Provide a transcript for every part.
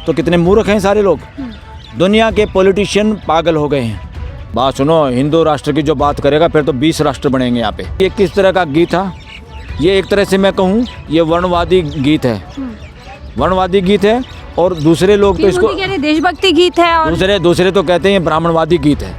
तो कितने मूर्ख हैं सारे लोग। दुनिया के पॉलिटिशियन पागल हो गए हैं। बात सुनो, हिंदू राष्ट्र की जो बात करेगा फिर तो 20 राष्ट्र बनेंगे यहाँ पे। ये किस तरह का गीत था? ये एक तरह से मैं कहूँ ये वर्णवादी गीत है, वर्णवादी गीत है। और दूसरे लोग तो इसको देशभक्ति गीत है, और दूसरे तो कहते हैं ब्राह्मणवादी गीत है,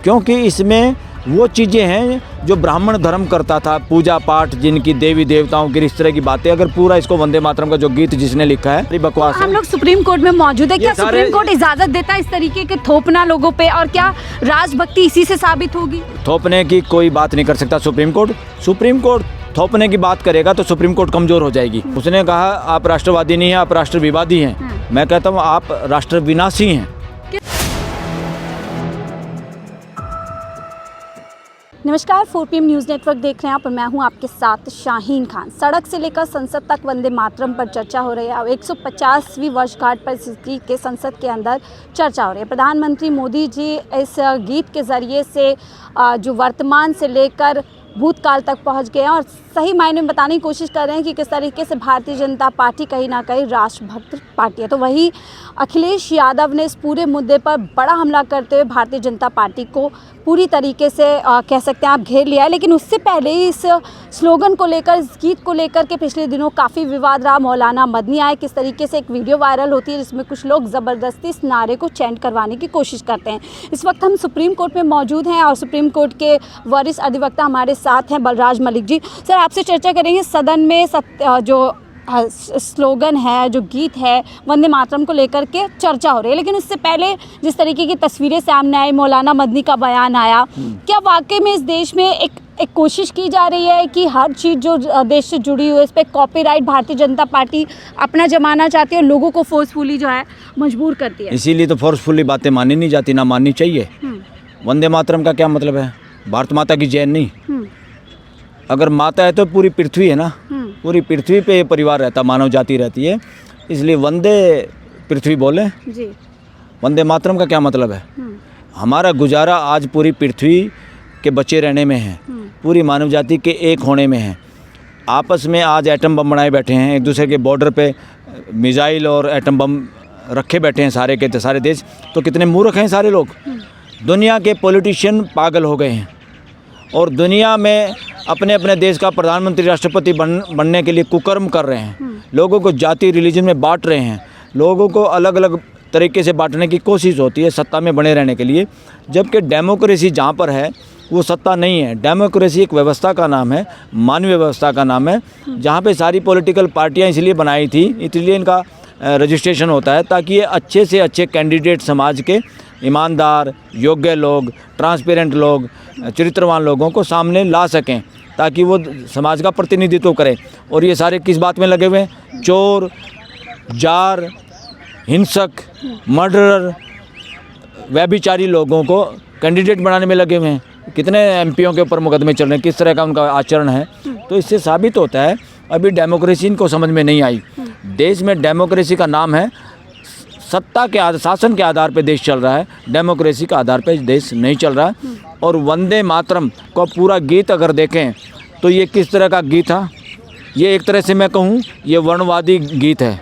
क्योंकि इसमें वो चीज़ें हैं जो ब्राह्मण धर्म करता था, पूजा पाठ, जिनकी देवी देवताओं की इस तरह की बातें। अगर पूरा इसको वंदे मातरम का जो गीत जिसने लिखा है बकवास है। हम लोग सुप्रीम कोर्ट में मौजूद है, क्या सुप्रीम कोर्ट इजाजत देता है इस तरीके के थोपना लोगों पे, और क्या राजभक्ति इसी से साबित होगी? थोपने की कोई बात नहीं कर सकता सुप्रीम कोर्ट थोपने की बात करेगा तो सुप्रीम कोर्ट कमजोर हो जाएगी। उसने कहा आप राष्ट्रवादी नहीं हैं, आप राष्ट्र विवादी हैं। मैं कहता हूँ आप राष्ट्र विनाशी हैं। नमस्कार, 4PM न्यूज़ नेटवर्क देख रहे हैं आप और मैं हूं आपके साथ शाहीन खान। सड़क से लेकर संसद तक वंदे मातरम पर चर्चा हो रही है। 150वीं वर्षगांठ पर इस गीत के संसद के अंदर चर्चा हो रही है। प्रधानमंत्री मोदी जी इस गीत के ज़रिए से जो वर्तमान से लेकर भूतकाल तक पहुंच गए हैं और सही मायने में बताने की कोशिश कर रहे हैं कि किस तरीके से भारतीय जनता पार्टी कहीं ना कहीं राष्ट्रभक्त पार्टी है। तो वही अखिलेश यादव ने इस पूरे मुद्दे पर बड़ा हमला करते हुए भारतीय जनता पार्टी को पूरी तरीके से कह सकते हैं आप घेर लिया है। लेकिन उससे पहले इस स्लोगन को लेकर, इस गीत को लेकर के पिछले दिनों काफ़ी विवाद रहा। मौलाना मदनी आए, किस तरीके से एक वीडियो वायरल होती है जिसमें कुछ लोग ज़बरदस्ती इस नारे को चैंट करवाने की कोशिश करते हैं। इस वक्त हम सुप्रीम कोर्ट में मौजूद हैं और सुप्रीम कोर्ट के वरिष्ठ अधिवक्ता हमारे साथ हैं बलराज मलिक जी। सर, आपसे चर्चा करेंगे सदन में जो स्लोगन है, जो गीत है वंदे मातरम को लेकर के चर्चा हो रही है, लेकिन उससे पहले जिस तरीके की तस्वीरें सामने आई, मौलाना मदनी का बयान आया, क्या वाकई में इस देश में एक कोशिश की जा रही है कि हर चीज़ जो देश से जुड़ी हुई है इस पर कॉपीराइट भारतीय जनता पार्टी अपना जमाना चाहती है और लोगों को फोर्सफुली जो है मजबूर करती है? इसीलिए तो फोर्सफुली बातें मानी नहीं जाती, ना माननी चाहिए। वंदे मातरम का क्या मतलब है? भारत माता की जय नहीं। अगर माता है तो पूरी पृथ्वी है ना, पूरी पृथ्वी पे ये परिवार रहता, मानव जाति रहती है, इसलिए वंदे पृथ्वी बोले जी। वंदे मातरम का क्या मतलब है? हमारा गुजारा आज पूरी पृथ्वी के बचे रहने में है, पूरी मानव जाति के एक होने में है। आपस में आज एटम बम बनाए बैठे हैं, एक दूसरे के बॉर्डर पे मिसाइल और एटम बम रखे बैठे हैं सारे के सारे देश। तो कितने मूर्ख हैं सारे लोग। दुनिया के पॉलिटिशियन पागल हो गए हैं और दुनिया में अपने अपने देश का प्रधानमंत्री राष्ट्रपति बनने के लिए कुकर्म कर रहे हैं। लोगों को जाति रिलीजन में बांट रहे हैं, लोगों को अलग अलग तरीके से बांटने की कोशिश होती है सत्ता में बने रहने के लिए, जबकि डेमोक्रेसी जहाँ पर है वो सत्ता नहीं है। डेमोक्रेसी एक व्यवस्था का नाम है, मानवीय व्यवस्था का नाम है, जहाँ पे सारी पॉलिटिकल पार्टियाँ इसलिए बनाई थी, इसलिए इनका रजिस्ट्रेशन होता है ताकि ये अच्छे से अच्छे कैंडिडेट, समाज के ईमानदार, योग्य लोग, ट्रांसपेरेंट लोग, चरित्रवान लोगों को सामने ला सकें ताकि वो समाज का प्रतिनिधित्व करें। और ये सारे किस बात में लगे हुए हैं? चोर, जार, हिंसक, मर्डरर, व्यभिचारी लोगों को कैंडिडेट बनाने में लगे हुए हैं। कितने एमपीओं के ऊपर मुकदमे चल रहे हैं, किस तरह का उनका आचरण है। तो इससे साबित होता है अभी डेमोक्रेसी इनको समझ में नहीं आई। देश में डेमोक्रेसी का नाम है, सत्ता के शासन के आधार पर देश चल रहा है, डेमोक्रेसी के आधार पर देश नहीं चल रहा। और वंदे मातरम को पूरा गीत अगर देखें तो ये किस तरह का गीत था? ये एक तरह से मैं कहूँ ये वर्णवादी गीत है,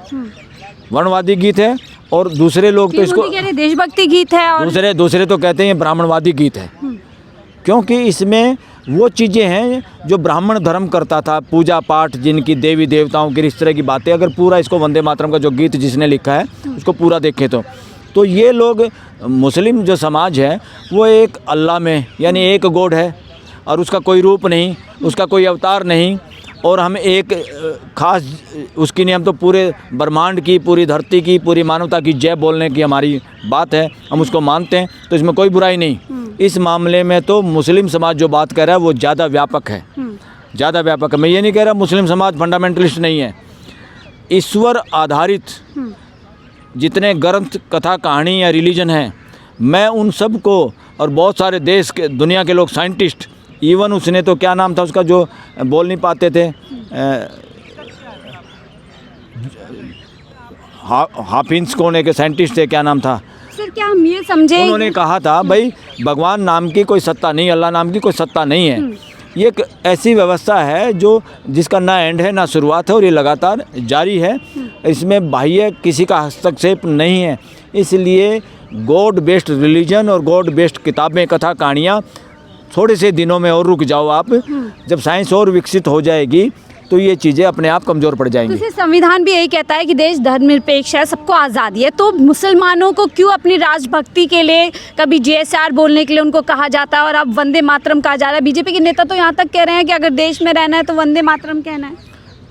वर्णवादी गीत है। और दूसरे लोग तो इसको देशभक्ति गीत है, और दूसरे तो कहते हैं ये ब्राह्मणवादी गीत है, क्योंकि इसमें वो चीज़ें हैं जो ब्राह्मण धर्म करता था, पूजा पाठ, जिनकी देवी देवताओं की इस तरह की बातें। अगर पूरा इसको वंदे मातरम का जो गीत जिसने लिखा है उसको पूरा देखें तो ये लोग, मुस्लिम जो समाज है वो एक अल्लाह में, यानी एक गॉड है और उसका कोई रूप नहीं, उसका कोई अवतार नहीं, और हम एक खास उसकी नहीं, हम तो पूरे ब्रह्मांड की, पूरी धरती की, पूरी मानवता की जय बोलने की हमारी बात है, हम उसको मानते हैं, तो इसमें कोई बुराई नहीं। इस मामले में तो मुस्लिम समाज जो बात कर रहा है वो ज़्यादा व्यापक है, ज़्यादा व्यापक है। मैं ये नहीं कह रहा मुस्लिम समाज फंडामेंटलिस्ट नहीं है। ईश्वर आधारित जितने ग्रंथ, कथा, कहानी या रिलीजन हैं, मैं उन सब को, और बहुत सारे देश के, दुनिया के लोग, साइंटिस्ट, इवन उसने तो क्या नाम था उसका जो बोल नहीं पाते थे, हाफिज कौन एक साइंटिस्ट थे, क्या नाम था सर? क्या हम ये समझे, उन्होंने कहा था भाई भगवान नाम की कोई सत्ता नहीं, अल्लाह नाम की कोई सत्ता नहीं है, ये एक ऐसी व्यवस्था है जो जिसका ना एंड है ना शुरुआत है और ये लगातार जारी है। इसमें बाह्य किसी का हस्तक्षेप नहीं है। इसलिए गॉड बेस्ड रिलीजन और गॉड बेस्ड किताबें, कथा, कहानियाँ थोड़े से दिनों में और रुक जाओ आप। जब साइंस और विकसित हो जाएगी तो ये चीज़ें अपने आप कमज़ोर पड़ जाएंगी। तो संविधान भी यही कहता है कि देश धर्मनिरपेक्ष है, सबको आज़ादी है। तो मुसलमानों को क्यों अपनी राजभक्ति के लिए कभी JSR बोलने के लिए उनको कहा जाता है और अब वंदे मातरम कहा जा रहा है? बीजेपी के नेता तो यहाँ तक कह रहे हैं कि अगर देश में रहना है तो वंदे मातरम कहना है।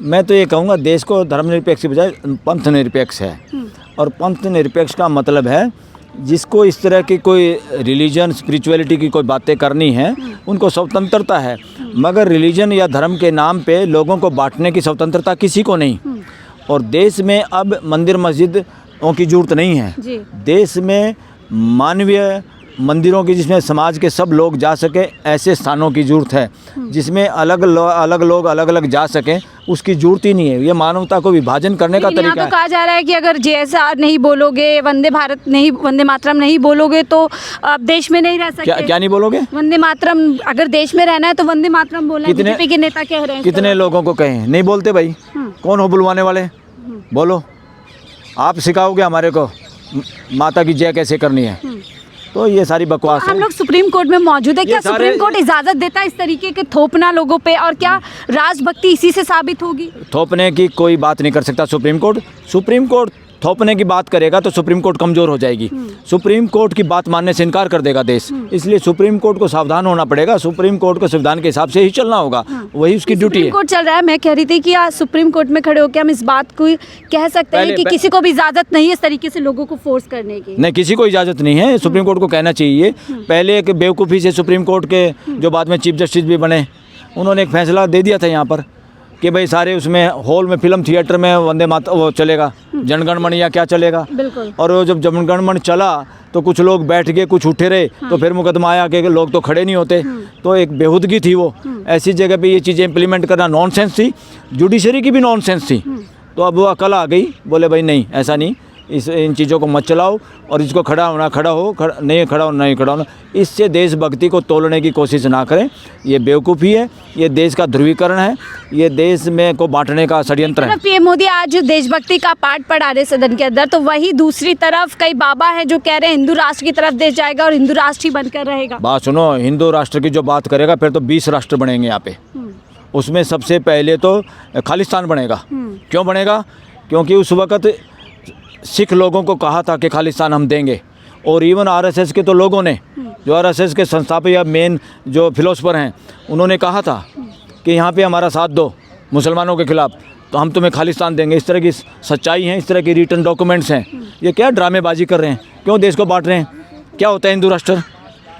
मैं तो ये कहूँगा देश को धर्मनिरपेक्ष के बजाय पंथ निरपेक्ष है। और पंथ निरपेक्ष का मतलब है जिसको इस तरह की कोई रिलीजन स्पिरिचुअलिटी की कोई बातें करनी है उनको स्वतंत्रता है, मगर रिलीजन या धर्म के नाम पे लोगों को बांटने की स्वतंत्रता किसी को नहीं। और देश में अब मंदिर मस्जिदों की जरूरत नहीं है। देश में मानवीय मंदिरों की, जिसमें समाज के सब लोग जा सके, ऐसे स्थानों की जरूरत है जिसमें अलग लोग अलग अलग जा सकें, उसकी जरूरत ही नहीं है। ये मानवता को विभाजन करने का तरीका है। तो कहा जा रहा है कि अगर JSR नहीं बोलोगे, वंदे मातरम नहीं बोलोगे तो आप देश में नहीं रह सकते। क्या नहीं बोलोगे? वंदे मातरम, अगर देश में रहना है तो वंदे मातरम बोलना है। बीजेपी के नेता कह रहे हैं। कितने लोगों को कहें, नहीं बोलते भाई। कौन हो बुलवाने वाले? बोलो, आप सिखाओगे हमारे को माता की जय कैसे करनी है? तो ये सारी बकवास है। हम लोग सुप्रीम कोर्ट में मौजूद है, क्या सुप्रीम कोर्ट इजाजत देता है इस तरीके के थोपना लोगों पे, और क्या राजभक्ति इसी से साबित होगी? थोपने की कोई बात नहीं कर सकता सुप्रीम कोर्ट। सुप्रीम कोर्ट थोपने की बात करेगा तो सुप्रीम कोर्ट कमज़ोर हो जाएगी। सुप्रीम कोर्ट की बात मानने से इनकार कर देगा देश। इसलिए सुप्रीम कोर्ट को सावधान होना पड़ेगा। सुप्रीम कोर्ट को संविधान के हिसाब से ही चलना होगा, वही उसकी ड्यूटी है। सुप्रीम कोर्ट चल रहा है, मैं कह रही थी कि आज सुप्रीम कोर्ट में खड़े होकर हम इस बात को कह सकते हैं कि किसी को भी इजाज़त नहीं है इस तरीके से लोगों को फोर्स करने की। नहीं, किसी को इजाज़त नहीं है। सुप्रीम कोर्ट को कहना चाहिए। पहले एक बेवकूफ़ी से सुप्रीम कोर्ट के जो बाद में चीफ जस्टिस भी बने, उन्होंने एक फैसला दे दिया था यहाँ पर कि भाई सारे उसमें हॉल में, फिल्म थिएटर में वंदे मातरम वो चलेगा, जनगण मन या क्या चलेगा। बिल्कुल। और वो जब जनगण मन चला तो कुछ लोग बैठ गए, कुछ उठे रहे, तो फिर मुकदमा आया कि लोग तो खड़े नहीं होते। तो एक बेहूदगी थी वो। ऐसी जगह पे ये चीज़ें इम्प्लीमेंट करना नॉनसेंस थी। जुडिशरी की भी नॉनसेंस थी। तो अब वो अकल आ गई, बोले भाई नहीं, ऐसा नहीं, इन चीज़ों को मत चलाओ और इसको खड़ा होना नहीं खड़ा होना। इससे देशभक्ति को तोड़ने की कोशिश ना करें। ये बेवकूफ़ी है, ये देश का ध्रुवीकरण है, ये देश में को बांटने का षड्यंत्र है। पीएम मोदी आज देशभक्ति का पाठ पढ़ा रहे सदन के अंदर, तो वही दूसरी तरफ कई बाबा हैं जो कह रहे हैं हिंदू राष्ट्र की तरफ देश जाएगा और हिंदू राष्ट्र ही बनकर रहेगा। बात सुनो, हिंदू राष्ट्र की जो बात करेगा फिर तो 20 राष्ट्र बनेंगे यहाँ पे। उसमें सबसे पहले तो खालिस्तान बनेगा। क्यों बनेगा? क्योंकि उस वक़्त सिख लोगों को कहा था कि खालिस्तान हम देंगे, और इवन RSS के तो लोगों ने, जो RSS के संस्थापक या मेन जो फिलोसफर हैं, उन्होंने कहा था कि यहाँ पे हमारा साथ दो मुसलमानों के खिलाफ, तो हम तुम्हें खालिस्तान देंगे। इस तरह की सच्चाई है, इस तरह की रिटर्न डॉक्यूमेंट्स हैं। ये क्या ड्रामेबाजी कर रहे हैं? क्यों देश को बांट रहे हैं? क्या होता है हिंदू राष्ट्र?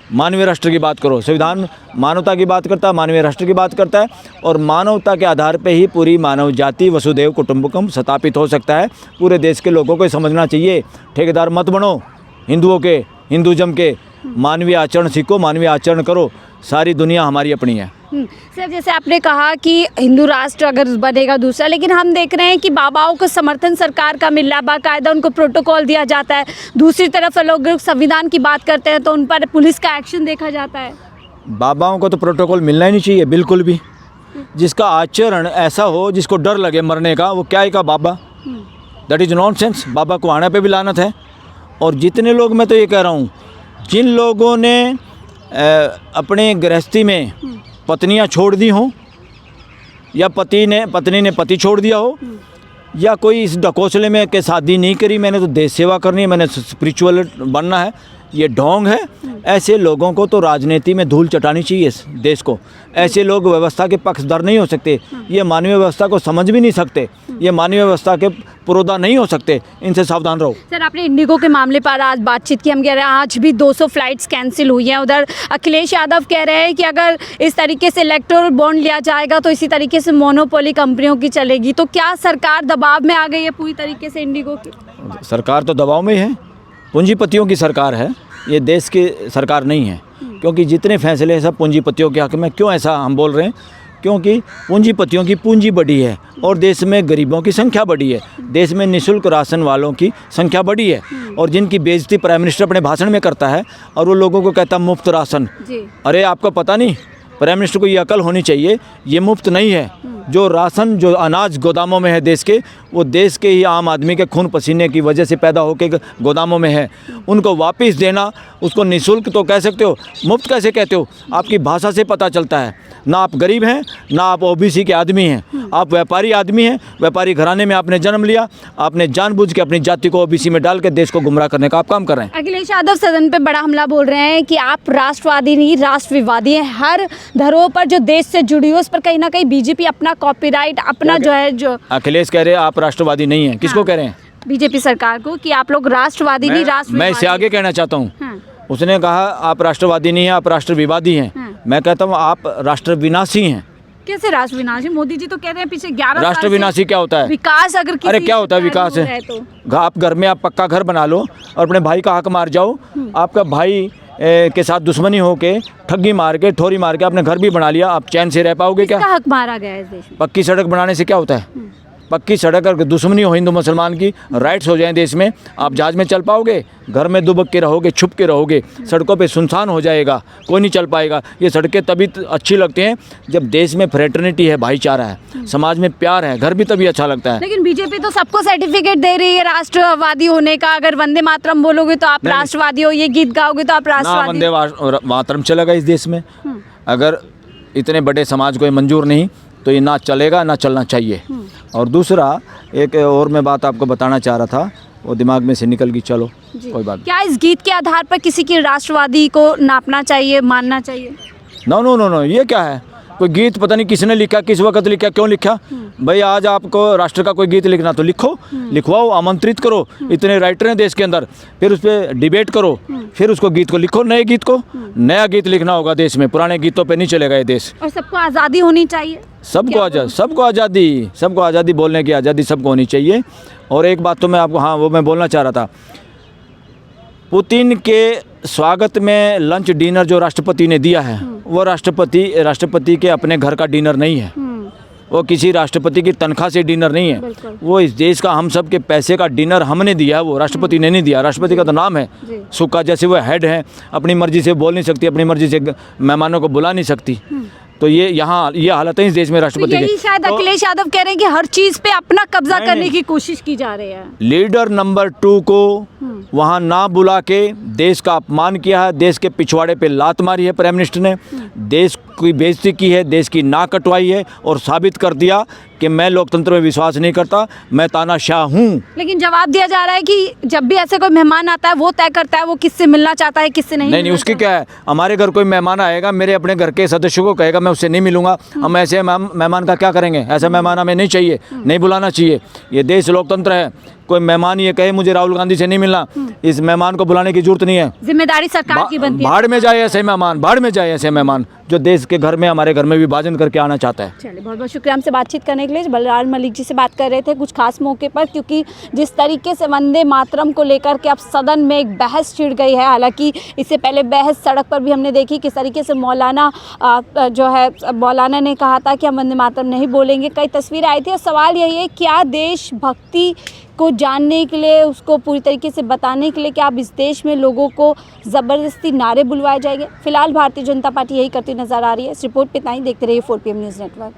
मानवीय राष्ट्र की बात करो। संविधान मानवता की बात करता है, मानवीय राष्ट्र की बात करता है, और मानवता के आधार पे ही पूरी मानव जाति वसुदेव कुटुंबकम स्थापित हो सकता है। पूरे देश के लोगों को समझना चाहिए। ठेकेदार मत बनो हिंदुओं के, हिंदुज़म के। मानवीय आचरण सीखो, मानवीय आचरण करो। सारी दुनिया हमारी अपनी है। सर, जैसे आपने कहा कि हिंदू राष्ट्र अगर बनेगा दूसरा, लेकिन हम देख रहे हैं कि बाबाओं को समर्थन सरकार का मिल रहा है, बाकायदा उनको प्रोटोकॉल दिया जाता है। दूसरी तरफ लोग संविधान की बात करते हैं तो उन पर पुलिस का एक्शन देखा जाता है। बाबाओं को तो प्रोटोकॉल मिलना ही नहीं चाहिए बिल्कुल भी। जिसका आचरण ऐसा हो, जिसको डर लगे मरने का, वो क्या है का बाबा? That is nonsense. बाबा को आने पे भी लानत है। और जितने लोग, मैं तो ये कह रहा हूँ, जिन लोगों ने अपने गृहस्थी में पत्नियां छोड़ दी हों, या पत्नी ने पति छोड़ दिया हो, या कोई इस ढकोसले में के शादी नहीं करी, मैंने तो देश सेवा करनी है, मैंने स्पिरिचुअल बनना है, ये ढोंग है। ऐसे लोगों को तो राजनीति में धूल चटानी चाहिए देश को। ऐसे लोग व्यवस्था के पक्षधर नहीं हो सकते। ये मानवीय व्यवस्था को समझ भी नहीं सकते। ये मानवीय व्यवस्था के पुरोधा नहीं हो सकते। इनसे सावधान रहो। सर, आपने इंडिगो के मामले पर आज बातचीत की। हम कह रहे हैं आज भी 200 फ्लाइट्स कैंसिल हुई हैं। उधर अखिलेश यादव कह रहे हैं कि अगर इस तरीके से इलेक्टोरल बॉन्ड लिया जाएगा तो इसी तरीके से मोनोपोली कंपनियों की चलेगी। तो क्या सरकार दबाव में आ गई है पूरी तरीके से इंडिगो की? सरकार तो दबाव में ही है। पूंजीपतियों की सरकार है, ये देश की सरकार नहीं है। क्योंकि जितने फैसले सब पूंजीपतियों के हक में। क्यों ऐसा हम बोल रहे हैं? क्योंकि पूंजीपतियों की पूंजी बढ़ी है और देश में गरीबों की संख्या बढ़ी है। देश में निःशुल्क राशन वालों की संख्या बढ़ी है, और जिनकी बेइज्जती प्राइम मिनिस्टर अपने भाषण में करता है और वो लोगों को कहता मुफ्त राशन। अरे आपको पता नहीं, प्राइम मिनिस्टर को ये अकल होनी चाहिए, ये मुफ्त नहीं है। जो राशन, जो अनाज गोदामों में है देश के, वो देश के ही आम आदमी के खून पसीने की वजह से पैदा होकर गोदामों में है। उनको वापस देना, उसको निःशुल्क तो कह सकते हो, मुफ्त कैसे कहते हो? आपकी भाषा से पता चलता है। ना आप गरीब हैं, ना आप ओबीसी के आदमी हैं, आप व्यापारी आदमी हैं। व्यापारी घराने में आपने जन्म लिया, आपने जानबूझ के अपनी जाति को ओबीसी में डाल के देश को गुमराह करने का आप काम कर रहे हैं। अखिलेश यादव सदन पे बड़ा हमला बोल रहे हैं कि आप राष्ट्रवादी नहीं, राष्ट्रविवादी हैं। हर धरोहर पर जो देश से जुड़ी हो, उस पर कहीं ना कहीं बीजेपी अपना कॉपीराइट, अपना जो अखिलेश कह रहे हैं आप राष्ट्रवादी नहीं हैं। किसको कह रहे हैं? बीजेपी सरकार को, कि आप लोग राष्ट्रवादी नहीं, राष्ट्रविवादी। मैं इससे आगे कहना चाहता हूँ। उसने कहा आप राष्ट्रवादी नहीं हैं, आप राष्ट्रविवादी हैं। मैं कहता हूँ आप राष्ट्र विनाशी हैं। कैसे राष्ट्र विनाशी? मोदी जी तो कह रहे हैं पिछले 11 साल राष्ट्र विनाशी क्या होता है? विकास अगर किसी अरे क्या होता है विकास है? तो आप घर में आप पक्का घर बना लो और अपने भाई का हक मार जाओ। आपका भाई के साथ दुश्मनी हो के, ठगी मार के, ठोरी मार के आपने घर भी बना लिया, आप चैन से रह पाओगे क्या? हक मारा गया है इस देश में। पक्की सड़क बनाने से क्या होता है? पक्की सड़क, अगर दुश्मनी हो हिंदू मुसलमान की, राइट्स हो जाए देश में, आप जहाज में चल पाओगे? घर में दुबक के रहोगे, छुप के रहोगे, सड़कों पे सुनसान हो जाएगा, कोई नहीं चल पाएगा। ये सड़कें तभी अच्छी लगती हैं जब देश में फ्रेटर्निटी है, भाईचारा है, समाज में प्यार है, घर भी तभी अच्छा लगता है। लेकिन बीजेपी तो सबको सर्टिफिकेट दे रही है राष्ट्रवादी होने का। अगर वंदे मातरम बोलोगे तो आप राष्ट्रवादी हो, ये गीत गाओगे तो आप राष्ट्रवादी। ना वंदे मातरम चलेगा इस देश में। अगर इतने बड़े समाज को ये मंजूर नहीं तो ये ना चलेगा, ना चलना चाहिए। और दूसरा एक और मैं बात आपको बताना चाह रहा था, वो दिमाग में से निकल गई, चलो कोई बात। क्या इस गीत के आधार पर किसी की राष्ट्रवादी को नापना चाहिए, मानना चाहिए? नो नो नो नो, ये क्या है? कोई गीत पता नहीं किसने लिखा, किस वक्त लिखा, क्यों लिखा? भाई आज आपको राष्ट्र का कोई गीत लिखना तो लिखो, लिखवाओ, आमंत्रित करो। इतने राइटर हैं देश के अंदर, फिर उस पर डिबेट करो, फिर उसको गीत को लिखो, नए गीत को। नया गीत लिखना होगा देश में, पुराने गीतों पे नहीं चलेगा ये देश। और सबको आज़ादी होनी चाहिए। सबको आज़ादी, बोलने की आज़ादी सबको होनी चाहिए। और एक बात तो मैं आपको, हाँ वो मैं बोलना चाह रहा था, पुतिन के स्वागत में लंच डिनर जो राष्ट्रपति ने दिया है, वो राष्ट्रपति के अपने घर का डिनर नहीं है। वो किसी राष्ट्रपति की तनख्वाह से डिनर नहीं है। वो इस देश का, हम सब के पैसे का डिनर हमने दिया है, वो राष्ट्रपति ने नहीं दिया। राष्ट्रपति का तो नाम है सुक्का, जैसे वो हेड है, अपनी मर्जी से बोल नहीं सकती, अपनी मर्जी से मेहमानों को बुला नहीं सकती। तो ये यहाँ ये हालत है इस देश में राष्ट्रपति तो यही शायद अखिलेश यादव कह रहे हैं कि हर चीज पे अपना कब्जा करने की कोशिश की जा रही है। लीडर नंबर 2 को वहाँ ना बुला के देश का अपमान किया है, देश के पिछवाड़े पे लात मारी है प्राइम मिनिस्टर ने, देश की बेइज्जती की है, देश की नाक कटवाई है और साबित कर दिया कि मैं लोकतंत्र में विश्वास नहीं करता, मैं तानाशाह हूँ। लेकिन जवाब दिया जा रहा है कि जब भी ऐसे कोई मेहमान आता है वो तय करता है वो किससे मिलना चाहता है, किससे नहीं। उसकी क्या है? हमारे घर कोई मेहमान आएगा, मेरे अपने घर के सदस्यों को कहेगा मैं उससे नहीं मिलूंगा, हम ऐसे मेहमान का क्या करेंगे? ऐसा मेहमान हमें नहीं चाहिए, नहीं बुलाना चाहिए। ये देश लोकतंत्र है, कोई मेहमान ये कहे मुझे राहुल गांधी से नहीं मिलना, इस मेहमान को बुलाने की जरूरत नहीं है। जिम्मेदारी सरकार की बनती है। भाड़ में जाए ऐसे मेहमान, भाड़ में जाए ऐसे मेहमान जो देश के घर में, हमारे घर में विभाजन करके आना चाहता है। चलिए, बहुत बहुत शुक्रिया हमसे बातचीत करने के लिए। बलराज मलिक जी से बात कर रहे थे कुछ खास मौके पर, क्योंकि जिस तरीके से वंदे मातरम को लेकर के अब सदन में एक बहस छिड़ गई है। हालांकि इससे पहले बहस सड़क पर भी हमने देखी, किस तरीके से मौलाना ने कहा था कि हम वंदे मातरम नहीं बोलेंगे। कई तस्वीरें आई थी और सवाल यही है, क्या देशभक्ति को जानने के लिए, उसको पूरी तरीके से बताने के लिए क्या अब इस देश में लोगों को ज़बरदस्ती नारे बुलवाए जाएंगे? फिलहाल भारतीय जनता पार्टी यही करती नज़र आ रही है। इस रिपोर्ट पे इतना ही। देखते रहिए 4PM न्यूज़ नेटवर्क।